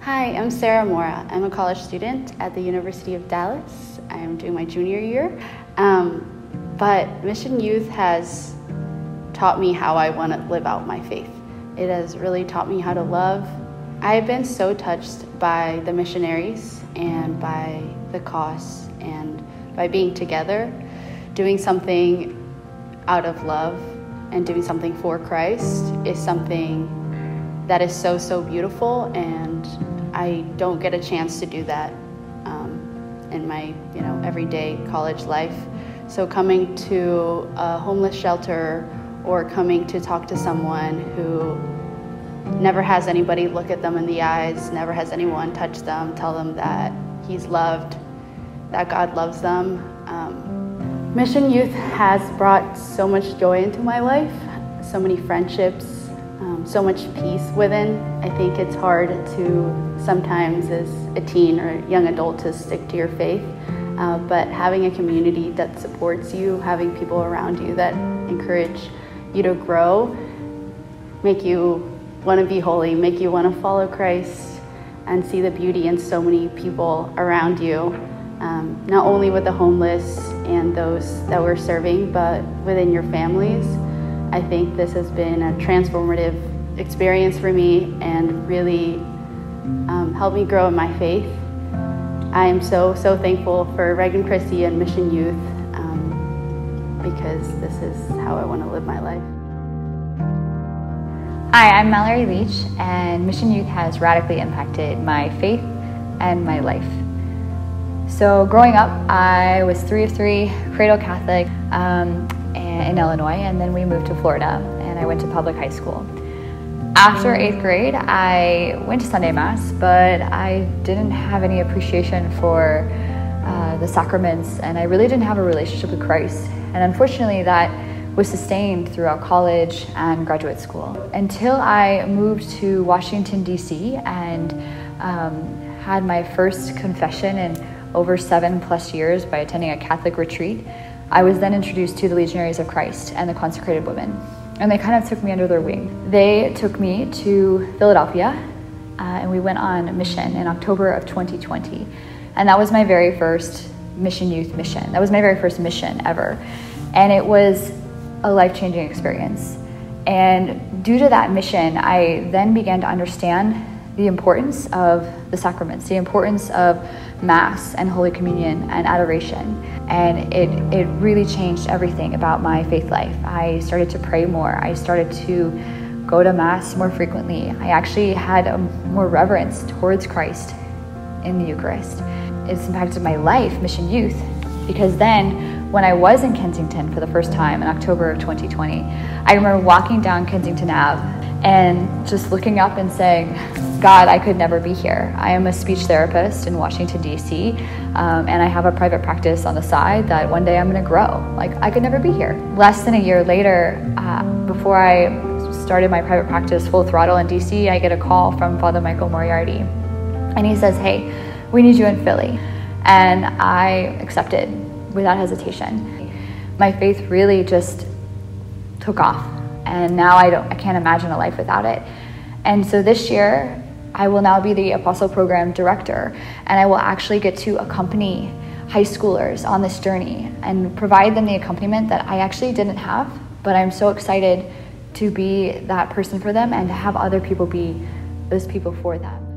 Hi, I'm Sara Mora. I'm a college student at the University of Dallas. I'm doing my junior year. But Mission Youth has taught me how I want to live out my faith. It has really taught me how to love. I've been so touched by the missionaries and by the cause and by being together, doing something out of love and doing something for Christ is something that is so, so beautiful, and I don't get a chance to do that in my everyday college life. So coming to a homeless shelter or coming to talk to someone who never has anybody look at them in the eyes, never has anyone touch them, tell them that he's loved, that God loves them. Mission Youth has brought so much joy into my life, so many friendships, so much peace within. I think it's hard to sometimes as a teen or a young adult to stick to your faith, but having a community that supports you, having people around you that encourage you to grow, make you want to be holy, make you want to follow Christ and see the beauty in so many people around you, not only with the homeless and those that we're serving, but within your families. I think this has been a transformative experience for me and really helped me grow in my faith. I am so, so thankful for Reagan Christie and Mission Youth because this is how I want to live my life. Hi, I'm Malorie Leach, and Mission Youth has radically impacted my faith and my life. So growing up, I was 3 of 3, cradle Catholic in Illinois, and then we moved to Florida, and I went to public high school. After 8th grade, I went to Sunday Mass, but I didn't have any appreciation for the sacraments, and I really didn't have a relationship with Christ. And unfortunately, that was sustained throughout college and graduate school until I moved to Washington, D.C. and had my first confession in over 7+ years by attending a Catholic retreat. I was then introduced to the Legionaries of Christ and the Consecrated Women, and they kind of took me under their wing. They took me to Philadelphia, and we went on a mission in October of 2020, and that was my very first Mission Youth mission. That was my very first mission ever, and it was a life-changing experience. And due to that mission, I then began to understand the importance of the sacraments, the importance of Mass and Holy Communion and adoration. And it really changed everything about my faith life. I started to pray more. I started to go to Mass more frequently. I actually had a more reverence towards Christ in the Eucharist. It's impacted my life, Mission Youth, because then when I was in Kensington for the first time in October of 2020, I remember walking down Kensington Ave and just looking up and saying, God, I could never be here. I am a speech therapist in Washington, D.C., and I have a private practice on the side that one day I'm gonna grow. Like, I could never be here. Less than a year later, before I started my private practice full throttle in D.C., I get a call from Father Michael Moriarty, and he says, hey, we need you in Philly. And I accepted without hesitation. My faith really just took off, and now I can't imagine a life without it. And so this year, I will now be the Apostle Program Director, and I will actually get to accompany high schoolers on this journey and provide them the accompaniment that I actually didn't have, but I'm so excited to be that person for them and to have other people be those people for them.